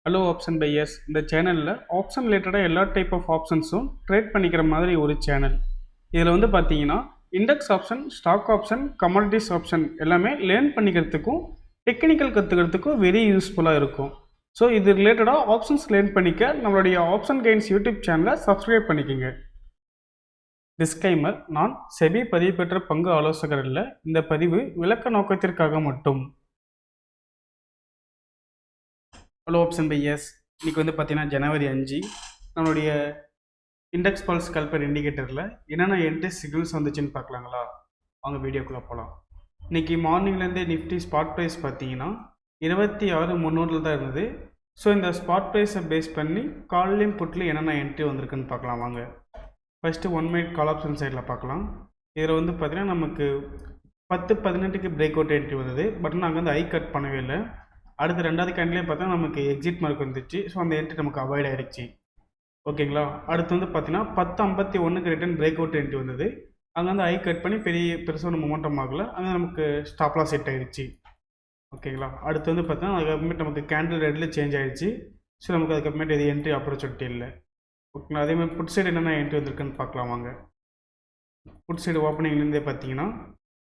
Hello option buyers. இந்த சேனலில் option ரிலேட்டடாக எல்லா டைப் ஆஃப் ஆப்ஷன்ஸும் ட்ரேட் பண்ணிக்கிற மாதிரி ஒரு சேனல். இதில் வந்து பார்த்தீங்கன்னா index option, stock option, commodities option எல்லாமே லேர்ன் பண்ணிக்கிறதுக்கும் டெக்னிக்கல் கற்றுக்கிறதுக்கும் வெரி யூஸ்ஃபுல்லாக இருக்கும். ஸோ இது ரிலேட்டடாக ஆப்ஷன்ஸ் லேர்ன் பண்ணிக்க நம்மளுடைய ஆப்ஷன் கைன்ஸ் யூடியூப் சேனலை சப்ஸ்கிரைப் பண்ணிக்கோங்க. டிஸ்க்ளைமர்: நான் செபி பதிவு பெற்ற பங்கு ஆலோசகர் இல்லை. இந்த பதிவு விளக்க நோக்கத்திற்காக மட்டும். Hello option buyers. இன்றைக்கி வந்து பார்த்தீங்கன்னா ஜனவரி 5 நம்மளுடைய இண்டெக்ஸ் பல்ஸ் கால்குலேட்டர் இண்டிகேட்டரில் என்னென்ன என்ட்ரி சிக்னல்ஸ் வந்துச்சுன்னு பார்க்கலாங்களா? அவங்க வீடியோக்குள்ளே போகலாம். இன்றைக்கி மார்னிங்லேருந்தே நிஃப்டி ஸ்பாட் ப்ரைஸ் பார்த்தீங்கன்னா 26,300 தான் இருந்தது. ஸோ இந்த ஸ்பாட் ப்ரைஸை பேஸ் பண்ணி கால்லையும் புட்லையும் என்னென்ன என்ட்ரி வந்திருக்குன்னு பார்க்கலாம் வாங்க. ஃபஸ்ட்டு 1 மினிட் கால் ஆப்ஷன் சைடில் பார்க்கலாம். இதில் வந்து பார்த்தீங்கன்னா நமக்கு 10-18க்கு பிரேக் அவுட் என்ட்ரி வந்தது. பட் நான் அங்கே வந்து ஐ கட் பண்ணவே இல்லை. அடுத்து ரெண்டாவது கேண்டிலே பார்த்தா நமக்கு எக்ஸிட் மார்க் வந்துச்சு. ஸோ அந்த என்ட்ரி நமக்கு அவாய்ட் ஆகிடுச்சு. ஓகேங்களா? அடுத்து வந்து பார்த்தீங்கன்னா 10:51க்கு ரிட்டர்ன் பிரேக் அவுட் என்ட்ரி வந்தது. அங்கே வந்து ஐ கட் பண்ணி பெருசாக ஒரு மொமெண்டம் ஆகலை. அங்கே நமக்கு ஸ்டாப்லாம் செட் ஆகிடுச்சு. ஓகேங்களா? அடுத்து வந்து பார்த்தீங்கன்னா அதுக்கப்புறமேட்டு நமக்கு கேண்டில் ரெட்டில் சேஞ்ச் ஆகிடுச்சு. ஸோ நமக்கு அதுக்கப்புறமேட்டு இது என்ட்ரி ஆப்பர்ச்சுனிட்டி இல்லை. ஓகேங்களா? அதேமாதிரி புட் சைடு என்னென்ன என்ட்ரி வந்திருக்குன்னு பார்க்கலாம் வாங்க. புட் சைடு ஓப்பனிங்லேருந்தே பார்த்தீங்கன்னா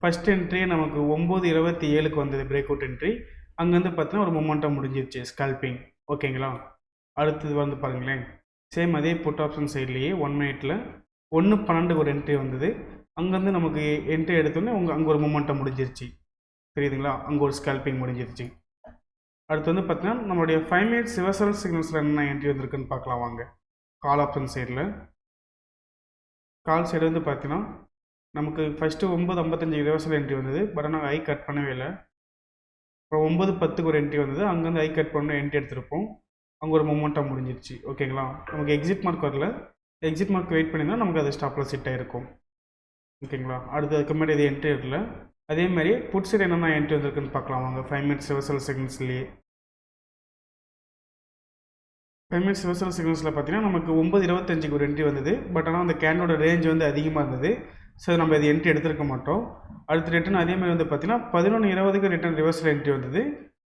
ஃபஸ்ட் என்ட்ரியே நமக்கு 9:27க்கு வந்தது பிரேக் அவுட் என்ட்ரி. அங்கேருந்து பார்த்தீங்கன்னா ஒரு மொமெண்டம் முடிஞ்சிருச்சு, ஸ்கால்பிங். ஓகேங்களா? அடுத்தது வந்து பாருங்களேன், சேம் அதே புட் ஆப்ஷன் சைட்லேயே 1 மினிட்டில் 1:12 ஒரு என்ட்ரி வந்தது. அங்கேருந்து நமக்கு என்ட்ரி எடுத்தோடனே அங்கே ஒரு மொமெண்டம் முடிஞ்சிருச்சு. தெரியுதுங்களா? அங்கே ஒரு ஸ்கால்பிங் முடிஞ்சிருச்சு. அடுத்து வந்து பார்த்தீங்கன்னா நம்மளுடைய 5 மினிட்ஸ் ரிவர்சல் சிக்னல்ஸில் என்ன என்ட்ரி வந்திருக்குன்னு பார்க்கலாம் வாங்க. கால் ஆப்ஷன் சைடில் கால் சைடு வந்து பார்த்தீங்கன்னா நமக்கு ஃபஸ்ட்டு 9:55 ரிவர்சல் என்ட்ரி வந்தது. பட் ஆனால் ஐ கட் பண்ணவே இல்லை. அப்புறம் 9:10க்கு ஒரு என்ட்ரி வந்தது. அங்கேருந்து ஐ கட் பண்ண என்ட்ரி எடுத்திருப்போம். அங்கே ஒரு மொமெண்டம் முடிஞ்சிருச்சு. ஓகேங்களா? நமக்கு எக்ஸிட் மார்க் வரல. எக்ஸிட் மார்க் வெயிட் பண்ணியிருந்தால் நமக்கு அது ஸ்டாப்பில் செட் ஆகிருக்கும். ஓகேங்களா? அடுத்து அதுக்கு முன்னாடி இது என்ட்ரி வரல. அதேமாதிரி புட் சைடு என்னென்ன என்ட்ரி வந்திருக்குன்னு பார்க்கலாம் வாங்க. 5 மினிட்ஸ் ரிவர்சல் சிக்னல்ஸ்லேயே 5 மினிட்ஸ் ரிவர்சல் சிக்னல்ஸில் பார்த்தீங்கன்னா நமக்கு 9:25க்கு ஒரு என்ட்ரி வந்தது. பட் ஆனால் அந்த கேண்டோட ரேஞ்ச் வந்து அதிகமாக இருந்தது. ஸோ நம்ம இது என்ட்ரி எடுத்துருக்க மாட்டோம். அடுத்து ரிட்டன் அதேமாதிரி வந்து பார்த்தீங்கன்னா 11:20க்கு ரிட்டன் ரிவர்சல் என்ட்ரி வந்தது.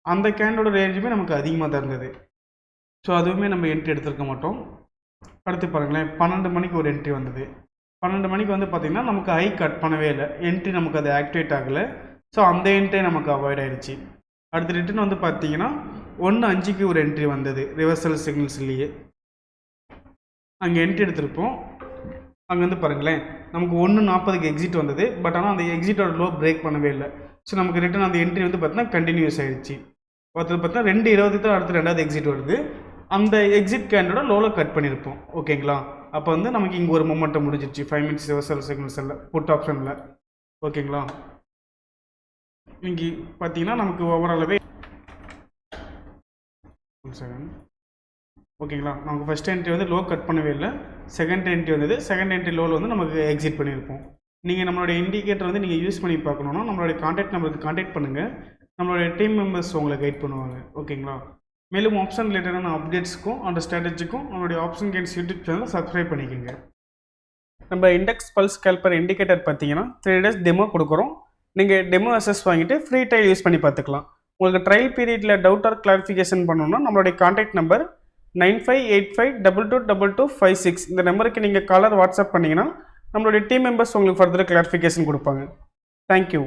அந்த கேண்டோட ரேஞ்சுமே நமக்கு அதிகமாக தான் இருந்தது. ஸோ அதுவுமே நம்ம என்ட்ரி எடுத்துருக்க மாட்டோம். அடுத்து பாருங்களேன், 12 மணிக்கு ஒரு என்ட்ரி வந்தது. 12 மணிக்கு வந்து பார்த்திங்கன்னா நமக்கு ஐ கட் பண்ணவே இல்லை. என்ட்ரி நமக்கு அது ஆக்டிவேட் ஆகலை. ஸோ அந்த என்ட்ரி நமக்கு அவாய்ட் ஆகிடுச்சு. அடுத்து ரிட்டன் வந்து பார்த்தீங்கன்னா 1:05க்கு ஒரு என்ட்ரி வந்தது ரிவர்சல் சிக்னல்ஸ்லேயே. அங்கே என்ட்ரி எடுத்திருப்போம். அங்கே வந்து பாருங்களேன், நமக்கு 1:40க்கு எக்ஸிட் வந்தது. பட் ஆனால் அந்த எக்ஸிட்டோட லோ பிரேக் பண்ணவே இல்லை. ஸோ நமக்கு ரிட்டன் அந்த என்ட்ரி வந்து பார்த்தீங்கன்னா கண்டினியூஸ் ஆகிடுச்சு. ஒருத்தர் பார்த்தா 2:20 தான் அடுத்து ரெண்டாவது எக்ஸிட் வருது. அந்த எக்ஸிட் கேண்டோட லோவில் கட் பண்ணியிருப்போம். ஓகேங்களா? அப்போ வந்து நமக்கு இங்கே ஒரு மொமெண்டம் முடிஞ்சிருச்சு 5 மினிட்ஸ் ரிவர்சல் சிக்னல்ஸில் புட் ஆப்ஷனில். ஓகேங்களா? இங்கே பார்த்தீங்கன்னா நமக்கு ஓவராலாகவே ஓகேங்களா, நமக்கு ஃபஸ்ட் என்ட்ரி வந்து லோ கட் பண்ணவே இல்லை. செகண்ட் என்ட்ரி வந்தது. செகண்ட் என்ட்ரி லோவில் வந்து நமக்கு எக்ஸிட் பண்ணியிருப்போம். நீங்கள் நம்மளுடைய இண்டிகேட்டர் வந்து நீங்கள் யூஸ் பண்ணி பார்க்கணுன்னா நம்மளுடைய கான்டாக்ட் நம்பருக்கு கான்டாக்ட் பண்ணுங்கள். நம்மளுடைய டீம் மெம்பர்ஸ் உங்களை கைட் பண்ணுவாங்க. ஓகேங்களா? மேலும் ஆப்ஷன் ரிலேட்டடான அப்டேட்ஸுக்கும் அந்த ஸ்ட்ராட்டஜிக்கும் நம்மளுடைய ஆப்ஷன் கைன்ஸ் யூடியூப் சேனலை சப்ஸ்கிரைப் பண்ணிக்கோங்க. நம்ம இண்டெக்ஸ் பல்ஸ் கால்குலேட்டர் இண்டிகேட்டர் பார்த்தீங்கன்னா 3 days டெமோ கொடுக்குறோம். நீங்கள் டெமோ அசஸ் வாங்கிட்டு ஃப்ரீ ட்ரையல் யூஸ் பண்ணி பார்த்துக்கலாம். உங்களுக்கு ட்ரையல் பீரியடில் டவுட் ஆர் கிளாரிஃபிகேஷன் பண்ணணும்னா நம்மளுடைய கான்டாக்ட் நம்பர் 9585222256 இந்த நம்பருக்கு நீங்கள் காலர் வாட்ஸ்அப் பண்ணிங்கன்னா நம்மளுடைய டீம் மெம்பர்ஸ் உங்களுக்கு ஃபர்தர் கிளாரிஃபிகேஷன் கொடுப்பாங்க. தேங்க்யூ.